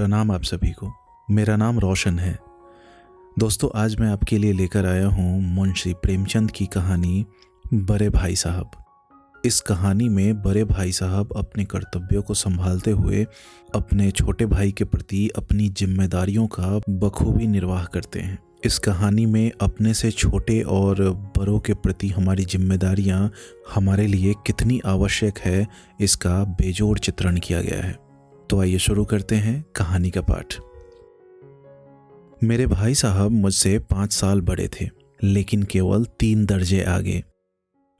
प्रणाम आप सभी को। मेरा नाम रोशन है। दोस्तों, आज मैं आपके लिए लेकर आया हूँ मुंशी प्रेमचंद की कहानी बड़े भाई साहब। इस कहानी में बड़े भाई साहब अपने कर्तव्यों को संभालते हुए अपने छोटे भाई के प्रति अपनी जिम्मेदारियों का बखूबी निर्वाह करते हैं। इस कहानी में अपने से छोटे और बड़ों के प्रति हमारी जिम्मेदारियां हमारे लिए कितनी आवश्यक है, इसका बेजोड़ चित्रण किया गया है। तो आइए शुरू करते हैं कहानी का पाठ। मेरे भाई साहब मुझसे 5 साल बड़े थे, लेकिन केवल 3 दर्जे आगे।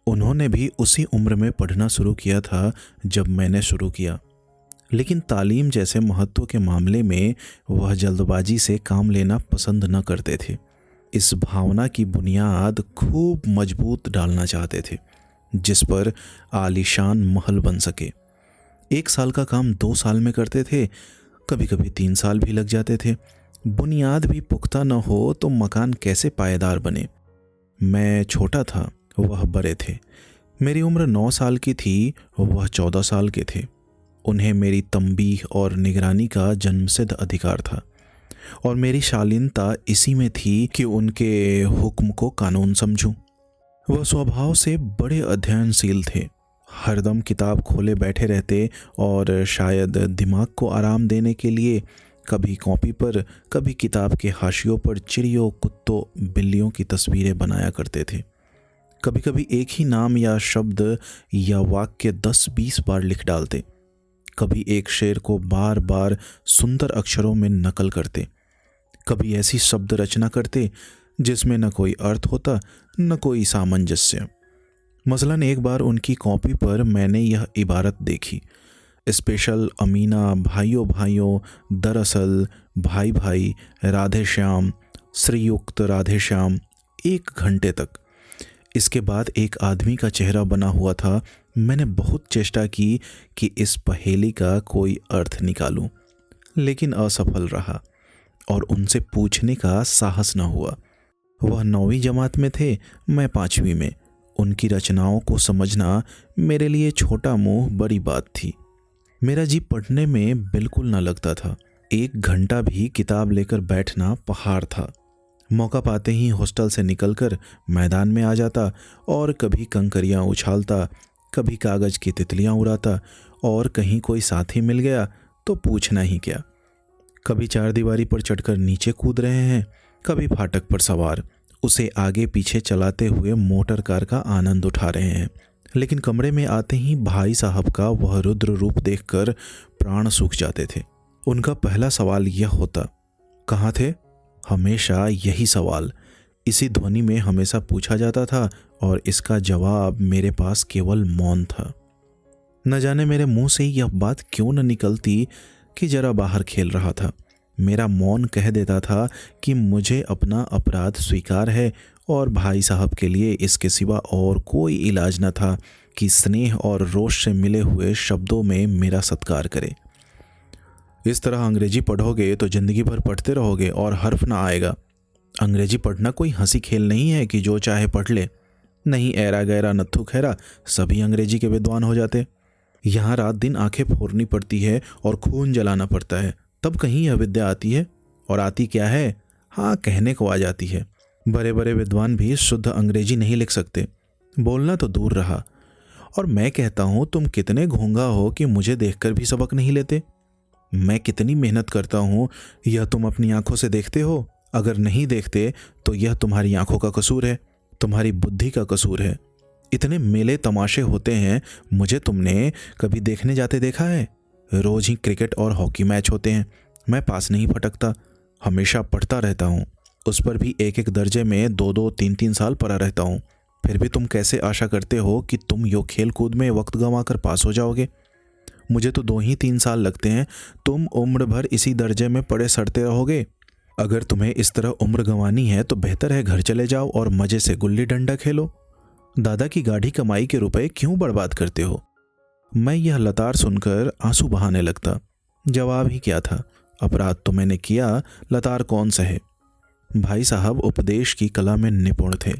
उन्होंने भी उसी उम्र में पढ़ना शुरू किया था जब मैंने शुरू किया, लेकिन तालीम जैसे महत्व के मामले में वह जल्दबाजी से काम लेना पसंद न करते थे। इस भावना की बुनियाद खूब मजबूत डालना चाहते थे, जिस पर आलीशान महल बन सके। 1 साल का काम 2 साल में करते थे, कभी कभी 3 साल भी लग जाते थे। बुनियाद भी पुख्ता न हो तो मकान कैसे पायेदार बने। मैं छोटा था, वह बड़े थे। मेरी उम्र 9 साल की थी, वह 14 साल के थे। उन्हें मेरी तंबीह और निगरानी का जन्मसिद्ध अधिकार था, और मेरी शालीनता इसी में थी कि उनके हुक्म को कानून समझूं। वह स्वभाव से बड़े अध्ययनशील थे, हरदम किताब खोले बैठे रहते और शायद दिमाग को आराम देने के लिए कभी कॉपी पर, कभी किताब के हाशियों पर चिड़ियों, कुत्तों, बिल्लियों की तस्वीरें बनाया करते थे। कभी कभी एक ही नाम या शब्द या वाक्य 10-20 बार लिख डालते। कभी एक शेर को बार बार सुंदर अक्षरों में नकल करते। कभी ऐसी शब्द रचना करते जिसमें न कोई अर्थ होता, न कोई सामंजस्य। मसलन एक बार उनकी कॉपी पर मैंने यह इबारत देखी: स्पेशल अमीना, भाइयों भाइयों, दरअसल, भाई भाई, राधे श्याम, श्रीयुक्त राधे श्याम, 1 घंटे तक। इसके बाद एक आदमी का चेहरा बना हुआ था। मैंने बहुत चेष्टा की कि इस पहेली का कोई अर्थ निकालूं, लेकिन असफल रहा और उनसे पूछने का साहस न हुआ। वह 9वीं जमात में थे, मैं 5वीं में। उनकी रचनाओं को समझना मेरे लिए छोटा मुंह बड़ी बात थी। मेरा जी पढ़ने में बिल्कुल न लगता था। 1 घंटा भी किताब लेकर बैठना पहाड़ था। मौका पाते ही हॉस्टल से निकलकर मैदान में आ जाता और कभी कंकरियां उछालता, कभी कागज की तितलियां उड़ाता, और कहीं कोई साथी मिल गया तो पूछना ही क्या। कभी 4 दीवारी पर चढ़कर नीचे कूद रहे हैं, कभी फाटक पर सवार उसे आगे पीछे चलाते हुए मोटर कार का आनंद उठा रहे हैं। लेकिन कमरे में आते ही भाई साहब का वह रुद्र रूप देखकर प्राण सूख जाते थे। उनका पहला सवाल यह होता, कहाँ थे? हमेशा यही सवाल इसी ध्वनि में हमेशा पूछा जाता था, और इसका जवाब मेरे पास केवल मौन था। न जाने मेरे मुंह से यह बात क्यों न निकलती कि जरा बाहर खेल रहा था। मेरा मौन कह देता था कि मुझे अपना अपराध स्वीकार है, और भाई साहब के लिए इसके सिवा और कोई इलाज न था कि स्नेह और रोष से मिले हुए शब्दों में मेरा सत्कार करे। इस तरह अंग्रेजी पढ़ोगे तो जिंदगी भर पढ़ते रहोगे और हर्फ ना आएगा। अंग्रेजी पढ़ना कोई हंसी खेल नहीं है कि जो चाहे पढ़ ले। नहीं, ऐरा गैरा नत्थु खैरा सभी अंग्रेजी के विद्वान हो जाते। यहाँ रात दिन आंखें फोड़नी पड़ती है और खून जलाना पड़ता है, तब कहीं यह विद्या आती है। और आती क्या है? हाँ, कहने को आ जाती है। बड़े बड़े विद्वान भी शुद्ध अंग्रेजी नहीं लिख सकते, बोलना तो दूर रहा। और मैं कहता हूँ, तुम कितने घोंगा हो कि मुझे देखकर भी सबक नहीं लेते। मैं कितनी मेहनत करता हूँ, यह तुम अपनी आंखों से देखते हो। अगर नहीं देखते तो यह तुम्हारी आंखों का कसूर है, तुम्हारी बुद्धि का कसूर है। इतने मेले तमाशे होते हैं, मुझे तुमने कभी देखने जाते देखा है? रोज ही क्रिकेट और हॉकी मैच होते हैं, मैं पास नहीं फटकता, हमेशा पढ़ता रहता हूँ। उस पर भी 1-1 दर्जे में 2-2, 3-3 साल पढ़ा रहता हूँ। फिर भी तुम कैसे आशा करते हो कि तुम यो खेल कूद में वक्त गंवाकर पास हो जाओगे? मुझे तो 2 ही 3 साल लगते हैं, तुम उम्र भर इसी दर्जे में पड़े सड़ते रहोगे। अगर तुम्हें इस तरह उम्र गंवानी है तो बेहतर है घर चले जाओ और मजे से गुल्ली डंडा खेलो। दादा की गाढ़ी कमाई के रुपए क्यों बर्बाद करते हो? मैं यह लतार सुनकर आंसू बहाने लगता। जवाब ही क्या था? अपराध तो मैंने किया, लतार कौन सहे। भाई साहब उपदेश की कला में निपुण थे।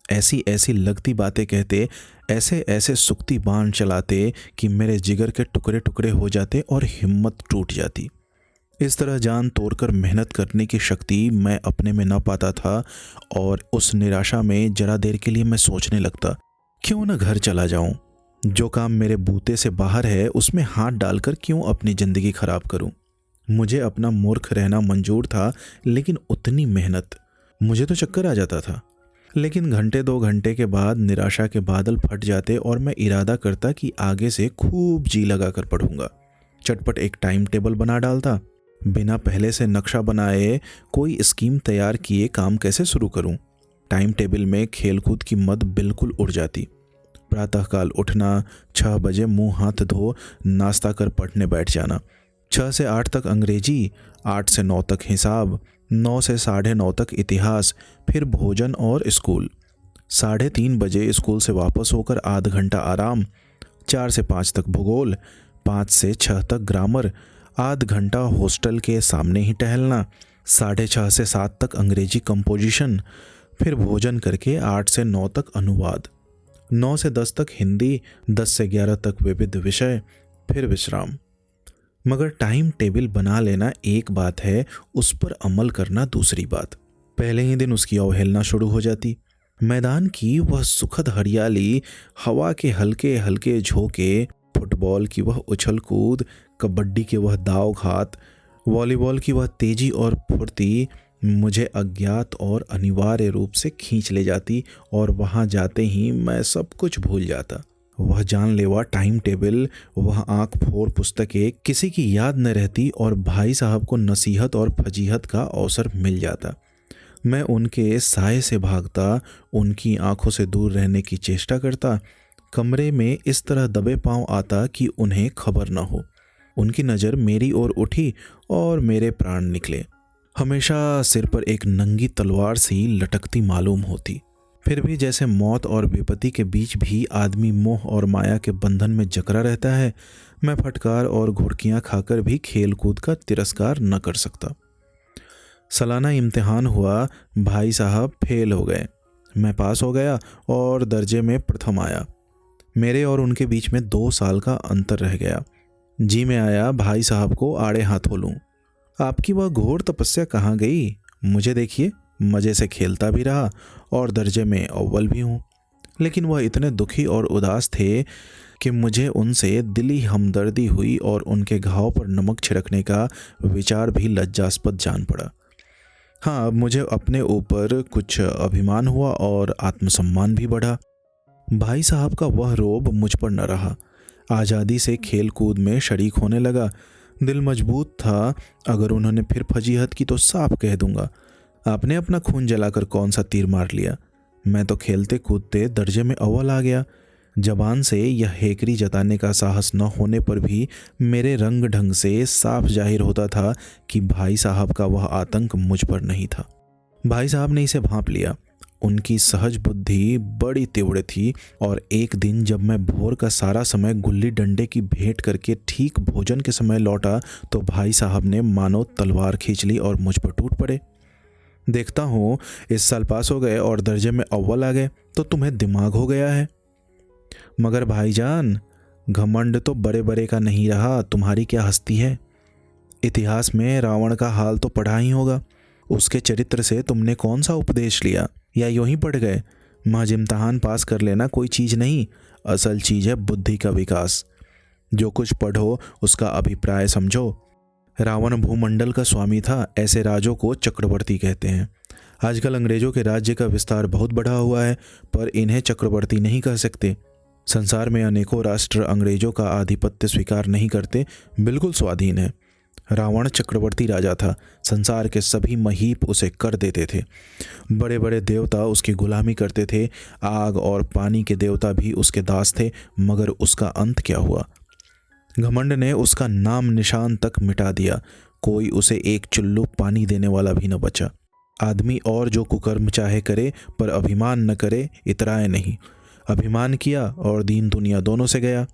ऐसी ऐसी लगती बातें कहते, ऐसे ऐसे सुक्ति बाण चलाते कि मेरे जिगर के टुकड़े टुकड़े हो जाते और हिम्मत टूट जाती। इस तरह जान तोड़कर मेहनत करने की शक्ति मैं अपने में न पाता था और उस निराशा में जरा देर के लिए मैं सोचने लगता, क्यों न घर चला जाऊं। जो काम मेरे बूते से बाहर है उसमें हाथ डालकर क्यों अपनी ज़िंदगी खराब करूं। मुझे अपना मूर्ख रहना मंजूर था, लेकिन उतनी मेहनत, मुझे तो चक्कर आ जाता था। लेकिन घंटे 2 घंटे के बाद निराशा के बादल फट जाते और मैं इरादा करता कि आगे से खूब जी लगाकर पढ़ूंगा। चटपट एक टाइम टेबल बना डालता। बिना पहले से नक्शा बनाए, कोई स्कीम तैयार किए काम कैसे शुरू करूं। टाइम टेबल में खेलकूद की मद बिल्कुल उड़ जाती। प्रातःकाल उठना, 6 बजे मुंह हाथ धो नाश्ता कर पढ़ने बैठ जाना। 6 से 8 तक अंग्रेजी, 8 से 9 तक हिसाब, 9 से 9:30 तक इतिहास, फिर भोजन और स्कूल। 3:30 बजे स्कूल से वापस होकर आध घंटा आराम। 4 से 5 तक भूगोल, 5 से 6 तक ग्रामर, आध घंटा हॉस्टल के सामने ही टहलना। 6:30 से 7 तक अंग्रेजी कंपोजिशन, फिर भोजन करके 8 से 9 तक अनुवाद। 9 से 10 तक हिंदी, 10 से 11 तक विविध विषय, फिर विश्राम। मगर टाइम टेबल बना लेना एक बात है, उस पर अमल करना दूसरी बात। पहले ही दिन उसकी अवहेलना शुरू हो जाती। मैदान की वह सुखद हरियाली, हवा के हल्के हल्के झोंके, फुटबॉल की वह उछल कूद, कबड्डी के वह दाव घात, वॉलीबॉल की वह तेजी और फुर्ती मुझे अज्ञात और अनिवार्य रूप से खींच ले जाती और वहां जाते ही मैं सब कुछ भूल जाता। वह जानलेवा टाइम टेबल, वह आंख फोड़ पुस्तकें किसी की याद न रहती और भाई साहब को नसीहत और फजीहत का अवसर मिल जाता। मैं उनके साए से भागता, उनकी आंखों से दूर रहने की चेष्टा करता। कमरे में इस तरह दबे पांव आता कि उन्हें खबर न हो। उनकी नज़र मेरी ओर उठी और मेरे प्राण निकले। हमेशा सिर पर एक नंगी तलवार सी लटकती मालूम होती। फिर भी जैसे मौत और विपत्ति के बीच भी आदमी मोह और माया के बंधन में जकड़ा रहता है, मैं फटकार और घुड़कियां खाकर भी खेल कूद का तिरस्कार न कर सकता। सालाना इम्तिहान हुआ। भाई साहब फेल हो गए, मैं पास हो गया और दर्जे में प्रथम आया। मेरे और उनके बीच में 2 साल का अंतर रह गया। जी में आया भाई साहब को आड़े हाथों लूं। आपकी वह घोर तपस्या कहाँ गई? मुझे देखिए, मज़े से खेलता भी रहा और दर्जे में अव्वल भी हूँ। लेकिन वह इतने दुखी और उदास थे कि मुझे उनसे दिली हमदर्दी हुई और उनके घाव पर नमक छिड़कने का विचार भी लज्जास्पद जान पड़ा। हाँ, अब मुझे अपने ऊपर कुछ अभिमान हुआ और आत्मसम्मान भी बढ़ा। भाई साहब का वह रोब मुझ पर न रहा। आज़ादी से खेल कूद में शरीक होने लगा। दिल मजबूत था, अगर उन्होंने फिर फजीहत की तो साफ कह दूंगा, आपने अपना खून जलाकर कौन सा तीर मार लिया। मैं तो खेलते कूदते दर्जे में अव्वल आ गया। जबान से यह हेकरी जताने का साहस न होने पर भी मेरे रंग ढंग से साफ जाहिर होता था कि भाई साहब का वह आतंक मुझ पर नहीं था। भाई साहब ने इसे भांप लिया। उनकी सहज बुद्धि बड़ी तीव्र थी और एक दिन जब मैं भोर का सारा समय गुल्ली डंडे की भेंट करके ठीक भोजन के समय लौटा तो भाई साहब ने मानो तलवार खींच ली और मुझ पर टूट पड़े। देखता हूँ इस साल पास हो गए और दर्जे में अव्वल आ गए तो तुम्हें दिमाग हो गया है। मगर भाईजान, घमंड तो बड़े बड़े का नहीं रहा, तुम्हारी क्या हस्ती है। इतिहास में रावण का हाल तो पढ़ा ही होगा। उसके चरित्र से तुमने कौन सा उपदेश लिया, या यूं ही पढ़ गए। महज इम्तहान पास कर लेना कोई चीज़ नहीं, असल चीज़ है बुद्धि का विकास। जो कुछ पढ़ो उसका अभिप्राय समझो। रावण भूमंडल का स्वामी था, ऐसे राजों को चक्रवर्ती कहते हैं। आजकल अंग्रेजों के राज्य का विस्तार बहुत बढ़ा हुआ है, पर इन्हें चक्रवर्ती नहीं कह सकते। संसार में अनेकों राष्ट्र अंग्रेजों का आधिपत्य स्वीकार नहीं करते, बिल्कुल स्वाधीन है। रावण चक्रवर्ती राजा था, संसार के सभी महीप उसे कर देते थे। बड़े बड़े देवता उसकी गुलामी करते थे, आग और पानी के देवता भी उसके दास थे। मगर उसका अंत क्या हुआ? घमंड ने उसका नाम निशान तक मिटा दिया। कोई उसे एक चुल्लू पानी देने वाला भी न बचा। आदमी और जो कुकर्म चाहे करे, पर अभिमान न करे, इतराए नहीं। अभिमान किया और दीन दुनिया दोनों से गया।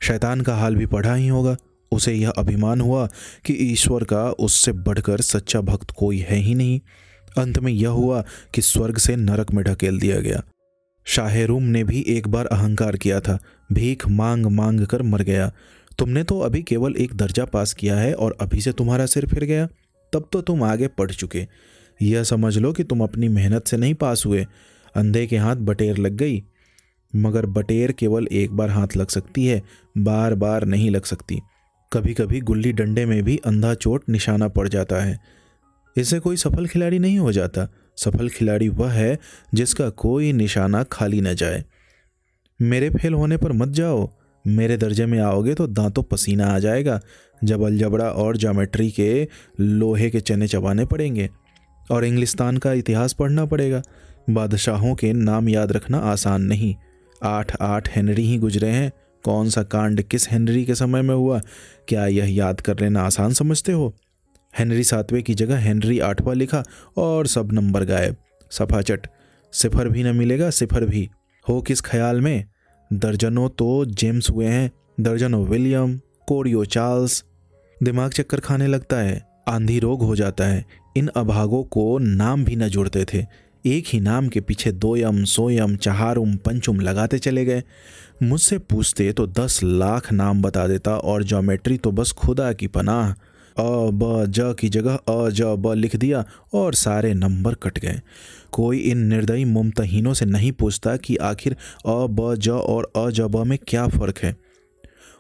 शैतान का हाल भी पढ़ा ही होगा। उसे यह अभिमान हुआ कि ईश्वर का उससे बढ़कर सच्चा भक्त कोई है ही नहीं। अंत में यह हुआ कि स्वर्ग से नरक में ढकेल दिया गया। शाह रूम ने भी एक बार अहंकार किया था, भीख मांग मांग कर मर गया। तुमने तो अभी केवल एक दर्जा पास किया है और अभी से तुम्हारा सिर फिर गया। तब तो तुम आगे पढ़ चुके। यह समझ लो कि तुम अपनी मेहनत से नहीं पास हुए, अंधे के हाथ बटेर लग गई। मगर बटेर केवल एक बार हाथ लग सकती है, बार बार नहीं लग सकती। कभी कभी गुल्ली डंडे में भी अंधा चोट निशाना पड़ जाता है। इससे कोई सफल खिलाड़ी नहीं हो जाता। सफल खिलाड़ी वह है जिसका कोई निशाना खाली न जाए। मेरे फेल होने पर मत जाओ। मेरे दर्जे में आओगे तो दांतों पसीना आ जाएगा। जब अलजबड़ा और ज्योमेट्री के लोहे के चने चबाने पड़ेंगे और इंग्लिस्तान का इतिहास पढ़ना पड़ेगा। बादशाहों के नाम याद रखना आसान नहीं। 8 हेनरी ही गुजरे हैं। कौन सा कांड किस हेनरी के समय में हुआ, क्या यह याद कर लेना आसान समझते हो? हेनरी 7वें की जगह हेनरी 8वां लिखा और सब नंबर गायब। सफाचट। सिफर भी न मिलेगा, सिफर भी। हो किस ख्याल में? दर्जनों तो जेम्स हुए हैं, दर्जनों विलियम, कोरियो चार्ल्स। दिमाग चक्कर खाने लगता है, आंधी रोग हो जाता है। इन अभागों को नाम भी न जुड़ते थे। एक ही नाम के पीछे 2 सोयम, चहारुम, पंचुम लगाते चले गए। मुझसे पूछते तो 10 लाख नाम बता देता और ज्योमेट्री तो बस खुदा की पनाह। अ ब ज की जगह अ ज ब लिख दिया और सारे नंबर कट गए। कोई इन निर्दयी मुमतहीनों से नहीं पूछता कि आखिर अ ब ज और अ ज ब में क्या फ़र्क है।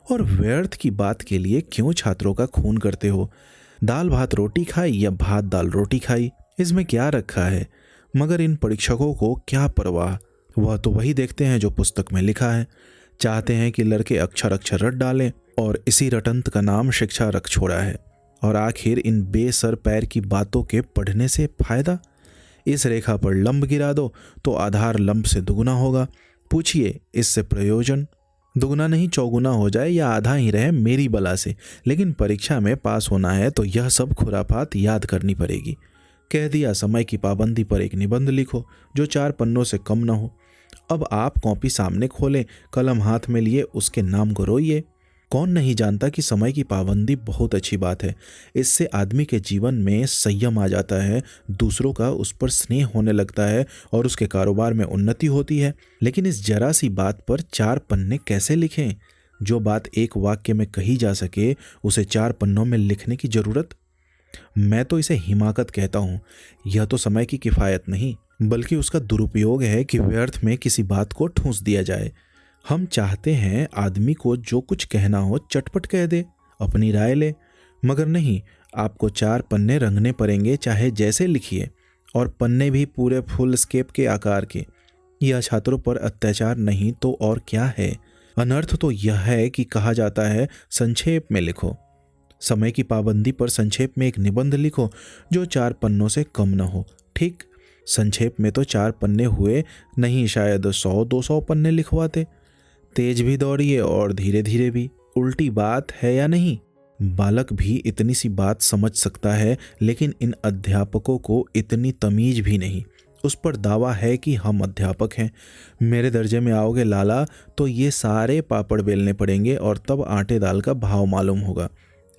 और व्यर्थ की बात के लिए क्यों छात्रों का खून करते हो? दाल भात रोटी खाई या भात दाल रोटी खाई, इसमें क्या रखा है? मगर इन परीक्षकों को क्या परवाह। वह तो वही देखते हैं जो पुस्तक में लिखा है। चाहते हैं कि लड़के अक्षर अक्षर रट डालें और इसी रटंत का नाम शिक्षा रख छोड़ा है। और आखिर इन बेसर पैर की बातों के पढ़ने से फायदा? इस रेखा पर लंब गिरा दो तो आधार लंब से दुगुना होगा। पूछिए इससे प्रयोजन? दुगुना नहीं चौगुना हो जाए या आधा ही रहे मेरी बला से, लेकिन परीक्षा में पास होना है तो यह सब खुरापात याद करनी पड़ेगी। कह दिया समय की पाबंदी पर एक निबंध लिखो जो 4 पन्नों से कम न हो। अब आप कॉपी सामने खोलें, कलम हाथ में लिए उसके नाम को रोइए। कौन नहीं जानता कि समय की पाबंदी बहुत अच्छी बात है। इससे आदमी के जीवन में संयम आ जाता है, दूसरों का उस पर स्नेह होने लगता है और उसके कारोबार में उन्नति होती है। लेकिन इस जरा सी बात पर 4 पन्ने कैसे लिखें? जो बात एक वाक्य में कही जा सके उसे 4 पन्नों में लिखने की जरूरत? मैं तो इसे हिमाकत कहता हूँ। यह तो समय की किफ़ायत नहीं बल्कि उसका दुरुपयोग है कि व्यर्थ में किसी बात को ठूंस दिया जाए। हम चाहते हैं आदमी को जो कुछ कहना हो चटपट कह दे, अपनी राय ले। मगर नहीं, आपको 4 पन्ने रंगने पड़ेंगे, चाहे जैसे लिखिए, और पन्ने भी पूरे फुल स्केप के आकार के। यह छात्रों पर अत्याचार नहीं तो और क्या है? अनर्थ तो यह है कि कहा जाता है संक्षेप में लिखो। समय की पाबंदी पर संक्षेप में एक निबंध लिखो जो 4 पन्नों से कम न हो। ठीक, संक्षेप में तो 4 पन्ने हुए नहीं, शायद 100-200 पन्ने लिखवाते। तेज भी दौड़िए और धीरे धीरे भी। उल्टी बात है या नहीं? बालक भी इतनी सी बात समझ सकता है, लेकिन इन अध्यापकों को इतनी तमीज भी नहीं। उस पर दावा है कि हम अध्यापक हैं। मेरे दर्जे में आओगे लाला तो ये सारे पापड़ बेलने पड़ेंगे और तब आटे दाल का भाव मालूम होगा।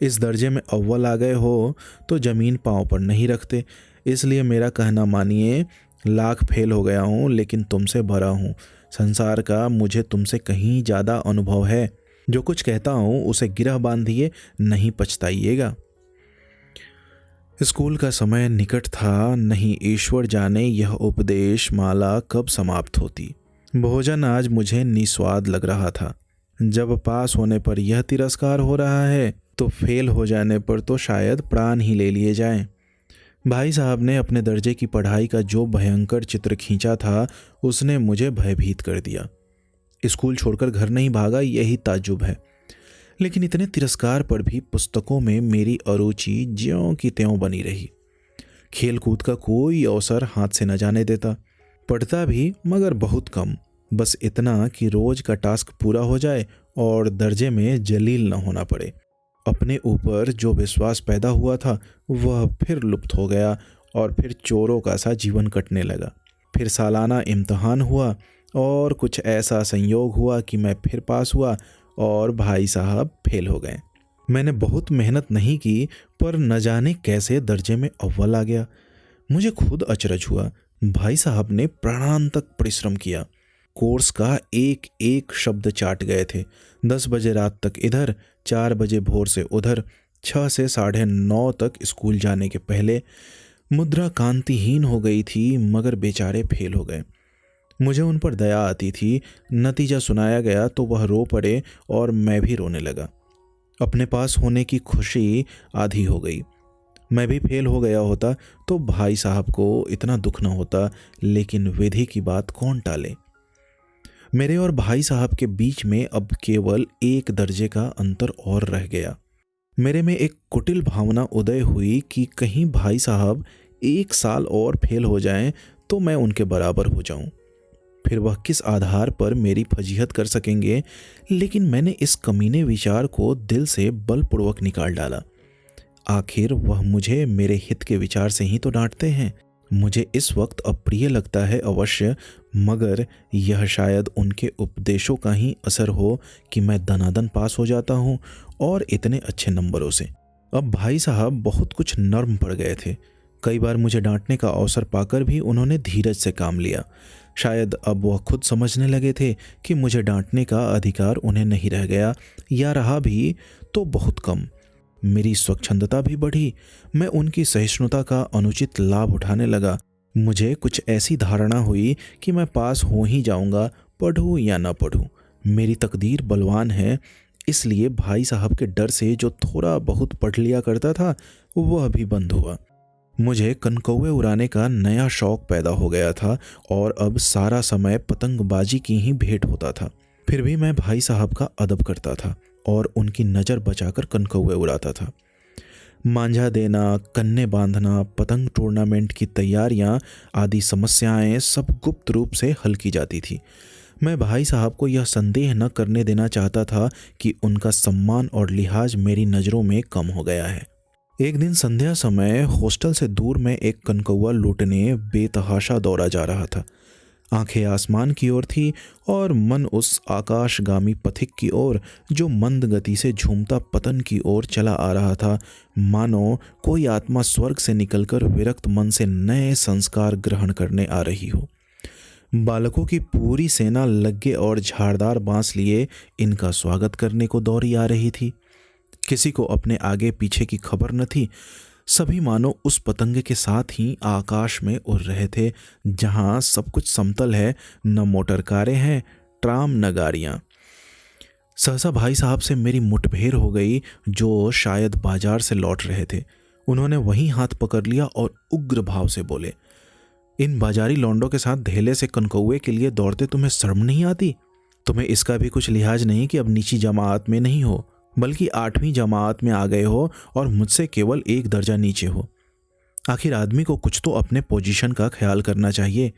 इस दर्जे में अव्वल आ गए हो तो ज़मीन पाँव पर नहीं रखते। इसलिए मेरा कहना मानिए, लाख फेल हो गया हूँ लेकिन तुमसे भरा हूँ। संसार का मुझे तुमसे कहीं ज़्यादा अनुभव है। जो कुछ कहता हूँ उसे गिरह बांधिए, नहीं पछताइएगा। स्कूल का समय निकट था, नहीं ईश्वर जाने यह उपदेश माला कब समाप्त होती। भोजन आज मुझे निस्वाद लग रहा था। जब पास होने पर यह तिरस्कार हो रहा है तो फेल हो जाने पर तो शायद प्राण ही ले लिए जाएं। भाई साहब ने अपने दर्जे की पढ़ाई का जो भयंकर चित्र खींचा था उसने मुझे भयभीत कर दिया। स्कूल छोड़कर घर नहीं भागा, यही ताज्जुब है। लेकिन इतने तिरस्कार पर भी पुस्तकों में मेरी अरुचि ज्यों की त्यों बनी रही। खेल कूद का कोई अवसर हाथ से न जाने देता। पढ़ता भी मगर बहुत कम, बस इतना कि रोज का टास्क पूरा हो जाए और दर्जे में जलील न होना पड़े। अपने ऊपर जो विश्वास पैदा हुआ था वह फिर लुप्त हो गया और फिर चोरों का सा जीवन कटने लगा। फिर सालाना इम्तहान हुआ और कुछ ऐसा संयोग हुआ कि मैं फिर पास हुआ और भाई साहब फेल हो गए। मैंने बहुत मेहनत नहीं की पर न जाने कैसे दर्जे में अव्वल आ गया। मुझे खुद अचरज हुआ। भाई साहब ने प्राणांतक परिश्रम किया। कोर्स का एक एक शब्द चाट गए थे। 10 बजे रात तक इधर, 4 बजे भोर से उधर, 6 से 9:30 तक स्कूल जाने के पहले। मुद्रा कांतिहीन हो गई थी, मगर बेचारे फेल हो गए। मुझे उन पर दया आती थी। नतीजा सुनाया गया तो वह रो पड़े और मैं भी रोने लगा। अपने पास होने की खुशी आधी हो गई। मैं भी फेल हो गया होता तो भाई साहब को इतना दुख न होता, लेकिन विधि की बात कौन टाले। मेरे और भाई साहब के बीच में अब केवल 1 दर्जे का अंतर और रह गया। मेरे में एक कुटिल भावना उदय हुई कि कहीं भाई साहब 1 साल और फेल हो जाएं तो मैं उनके बराबर हो जाऊं। फिर वह किस आधार पर मेरी फजीहत कर सकेंगे। लेकिन मैंने इस कमीने विचार को दिल से बलपूर्वक निकाल डाला। आखिर वह मुझे मेरे हित के विचार से ही तो डांटते हैं। मुझे इस वक्त अप्रिय लगता है अवश्य, मगर यह शायद उनके उपदेशों का ही असर हो कि मैं दनादन पास हो जाता हूँ, और इतने अच्छे नंबरों से। अब भाई साहब बहुत कुछ नर्म पड़ गए थे। कई बार मुझे डांटने का अवसर पाकर भी उन्होंने धीरज से काम लिया। शायद अब वह खुद समझने लगे थे कि मुझे डांटने का अधिकार उन्हें नहीं रह गया, या रहा भी तो बहुत कम। मेरी स्वच्छंदता भी बढ़ी। मैं उनकी सहिष्णुता का अनुचित लाभ उठाने लगा। मुझे कुछ ऐसी धारणा हुई कि मैं पास हो ही जाऊंगा, पढ़ूं या ना पढ़ूं। मेरी तकदीर बलवान है। इसलिए भाई साहब के डर से जो थोड़ा बहुत पढ़ लिया करता था वह भी बंद हुआ। मुझे कनकौवे उड़ाने का नया शौक पैदा हो गया था और अब सारा समय पतंगबाजी की ही भेंट होता था। फिर भी मैं भाई साहब का अदब करता था और उनकी नज़र बचाकर कनकौवे उड़ाता था। मांझा देना, कन्ने बांधना, पतंग टूर्नामेंट की तैयारियां आदि समस्याएं सब गुप्त रूप से हल की जाती थी। मैं भाई साहब को यह संदेह न करने देना चाहता था कि उनका सम्मान और लिहाज मेरी नज़रों में कम हो गया है। एक दिन संध्या समय हॉस्टल से दूर मैं एक कनकौवा लूटने बेतहाशा दौड़ा जा रहा था। आंखें आसमान की ओर थी और मन उस आकाशगामी पथिक की ओर जो मंद गति से झूमता पतन की ओर चला आ रहा था, मानो कोई आत्मा स्वर्ग से निकलकर विरक्त मन से नए संस्कार ग्रहण करने आ रही हो। बालकों की पूरी सेना लग्गे और झाड़दार बांस लिए इनका स्वागत करने को दौड़ी आ रही थी। किसी को अपने आगे पीछे की खबर न थी। सभी मानो उस पतंग के साथ ही आकाश में उड़ रहे थे जहां सब कुछ समतल है, न मोटर कारें हैं, ट्राम न गाड़ियां। सहसा भाई साहब से मेरी मुठभेड़ हो गई, जो शायद बाजार से लौट रहे थे। उन्होंने वहीं हाथ पकड़ लिया और उग्र भाव से बोले, इन बाजारी लौंडों के साथ धेले से कनकौवे के लिए दौड़ते तुम्हें शर्म नहीं आती? तुम्हें इसका भी कुछ लिहाज नहीं कि अब नीची जमात में नहीं हो, बल्कि 8वीं जमात में आ गए हो और मुझसे केवल 1 दर्जा नीचे हो। आखिर आदमी को कुछ तो अपने पोजीशन का ख्याल करना चाहिए।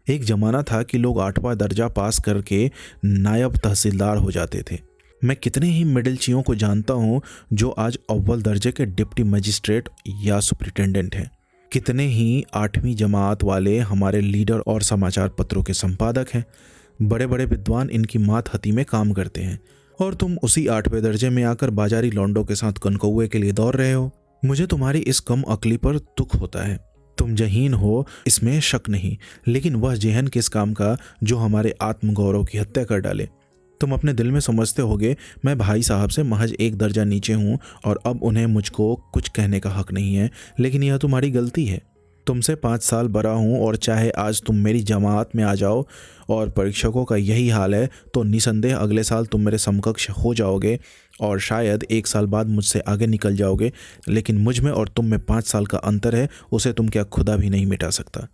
एक जमाना था कि लोग 8वां दर्जा पास करके नायब तहसीलदार हो जाते थे। मैं कितने ही मिडिलचियों को जानता हूँ जो आज अव्वल दर्जे के डिप्टी मजिस्ट्रेट या सुपरिटेंडेंट हैं। कितने ही 8वीं जमात वाले हमारे लीडर और समाचार पत्रों के संपादक हैं। बड़े बड़े विद्वान इनकी मातहती में काम करते हैं, और तुम उसी 8वें दर्जे में आकर बाजारी लौंडों के साथ कनकौवे के लिए दौड़ रहे हो। मुझे तुम्हारी इस कम अक्ली पर दुख होता है। तुम जहीन हो, इसमें शक नहीं, लेकिन वह जेहन किस काम का जो हमारे आत्मगौरव की हत्या कर डाले। तुम अपने दिल में समझते होगे मैं भाई साहब से महज 1 दर्जा नीचे हूँ और अब उन्हें मुझको कुछ कहने का हक नहीं है, लेकिन यह तुम्हारी गलती है। तुमसे 5 साल बड़ा हूँ और चाहे आज तुम मेरी जमात में आ जाओ और परीक्षकों का यही हाल है तो निसंदेह अगले साल तुम मेरे समकक्ष हो जाओगे और शायद 1 साल बाद मुझसे आगे निकल जाओगे, लेकिन मुझ में और तुम में 5 साल का अंतर है, उसे तुम क्या खुदा भी नहीं मिटा सकता।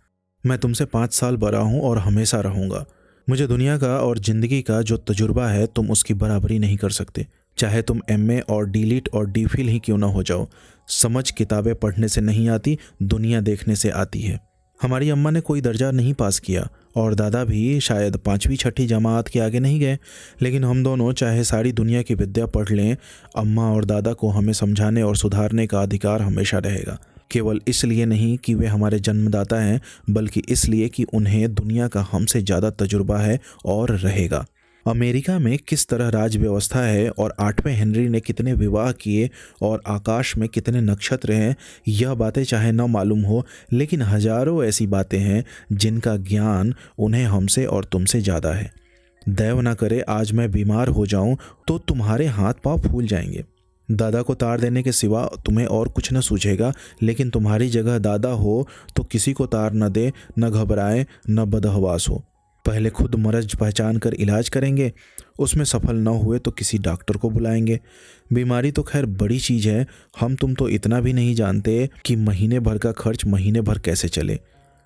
मैं तुमसे 5 साल बड़ा हूँ और हमेशा रहूँगा। मुझे दुनिया का और ज़िंदगी का जो तजुर्बा है तुम उसकी बराबरी नहीं कर सकते, चाहे तुम MA और D.Litt और D.Phil ही क्यों ना हो जाओ। समझ किताबें पढ़ने से नहीं आती, दुनिया देखने से आती है। हमारी अम्मा ने कोई दर्जा नहीं पास किया और दादा भी शायद 5वीं 6ठी जमात के आगे नहीं गए, लेकिन हम दोनों चाहे सारी दुनिया की विद्या पढ़ लें, अम्मा और दादा को हमें समझाने और सुधारने का अधिकार हमेशा रहेगा। केवल इसलिए नहीं कि वे हमारे जन्मदाता हैं, बल्कि इसलिए कि उन्हें दुनिया का हमसे ज़्यादा तजुर्बा है और रहेगा। अमेरिका में किस तरह राज व्यवस्था है और 8वें हेनरी ने कितने विवाह किए और आकाश में कितने नक्षत्र हैं, यह बातें चाहे न मालूम हो, लेकिन हजारों ऐसी बातें हैं जिनका ज्ञान उन्हें हमसे और तुमसे ज़्यादा है। दैव ना करे आज मैं बीमार हो जाऊं तो तुम्हारे हाथ पांव फूल जाएंगे। दादा को तार देने के सिवा तुम्हें और कुछ न सूझेगा, लेकिन तुम्हारी जगह दादा हो तो किसी को तार न दे, न घबराए, न बदहवास हो। पहले खुद मर्ज पहचान कर इलाज करेंगे, उसमें सफल न हुए तो किसी डॉक्टर को बुलाएंगे। बीमारी तो खैर बड़ी चीज़ है, हम तुम तो इतना भी नहीं जानते कि महीने भर का खर्च महीने भर कैसे चले।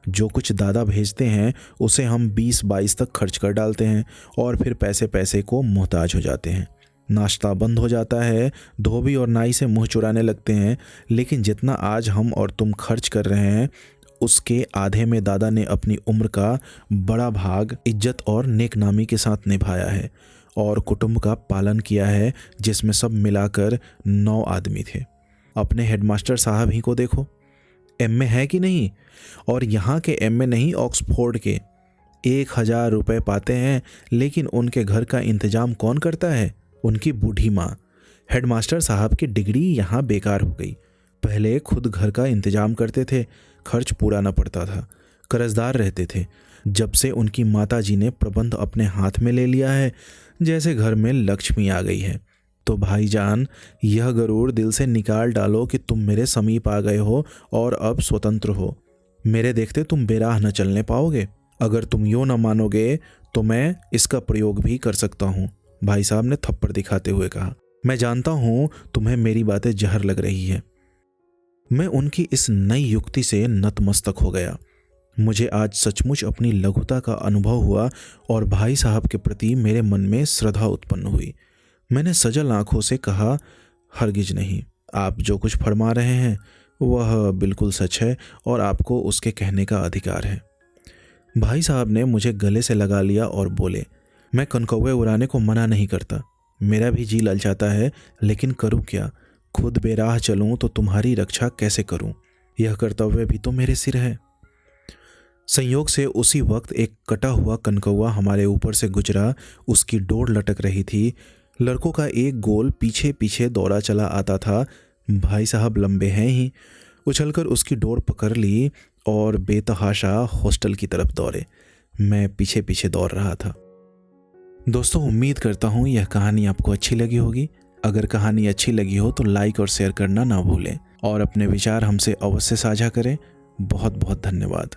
जो कुछ दादा भेजते हैं उसे हम 20-22 तक खर्च कर डालते हैं और फिर पैसे पैसे को मोहताज हो जाते हैं। नाश्ता बंद हो जाता है, धोबी और नाई से मुंह चुराने लगते हैं, लेकिन जितना आज हम और तुम खर्च कर रहे हैं उसके आधे में दादा ने अपनी उम्र का बड़ा भाग इज्जत और नेकनामी के साथ निभाया है और कुटुंब का पालन किया है, जिसमें सब मिलाकर 9 आदमी थे। अपने हेडमास्टर साहब ही को देखो, एमए है कि नहीं, और यहाँ के एमए नहीं, ऑक्सफोर्ड के। 1000 रुपये पाते हैं, लेकिन उनके घर का इंतजाम कौन करता है? उनकी बूढ़ी माँ। हेडमास्टर साहब की डिग्री यहाँ बेकार हो गई। पहले खुद घर का इंतजाम करते थे, खर्च पूरा न पड़ता था, कर्जदार रहते थे। जब से उनकी माताजी ने प्रबंध अपने हाथ में ले लिया है, जैसे घर में लक्ष्मी आ गई है। तो भाईजान, यह गरूर दिल से निकाल डालो कि तुम मेरे समीप आ गए हो और अब स्वतंत्र हो। मेरे देखते तुम बेराह न चलने पाओगे। अगर तुम यूँ न मानोगे तो मैं इसका प्रयोग भी कर सकता हूँ। भाई साहब ने थप्पड़ दिखाते हुए कहा। मैं जानता हूँ तुम्हें मेरी बातें जहर लग रही है। मैं उनकी इस नई युक्ति से नतमस्तक हो गया। मुझे आज सचमुच अपनी लघुता का अनुभव हुआ और भाई साहब के प्रति मेरे मन में श्रद्धा उत्पन्न हुई। मैंने सजल आंखों से कहा, हरगिज नहीं, आप जो कुछ फरमा रहे हैं वह बिल्कुल सच है और आपको उसके कहने का अधिकार है। भाई साहब ने मुझे गले से लगा लिया और बोले, मैं कनकौवे उड़ाने को मना नहीं करता, मेरा भी जी ललचाता है, लेकिन करूं क्या? खुद बेराह चलूं तो तुम्हारी रक्षा कैसे करूं? यह कर्तव्य भी तो मेरे सिर है। संयोग से उसी वक्त एक कटा हुआ कनकौवा हमारे ऊपर से गुजरा। उसकी डोर लटक रही थी। लड़कों का एक गोल पीछे पीछे दौड़ा चला आता था। भाई साहब लंबे हैं ही, उछलकर उसकी डोर पकड़ ली और बेतहाशा हॉस्टल की तरफ दौड़े। मैं पीछे पीछे दौड़ रहा था। दोस्तों, उम्मीद करता हूँ यह कहानी आपको अच्छी लगी होगी। अगर कहानी अच्छी लगी हो तो लाइक और शेयर करना ना भूलें और अपने विचार हमसे अवश्य साझा करें। बहुत बहुत धन्यवाद।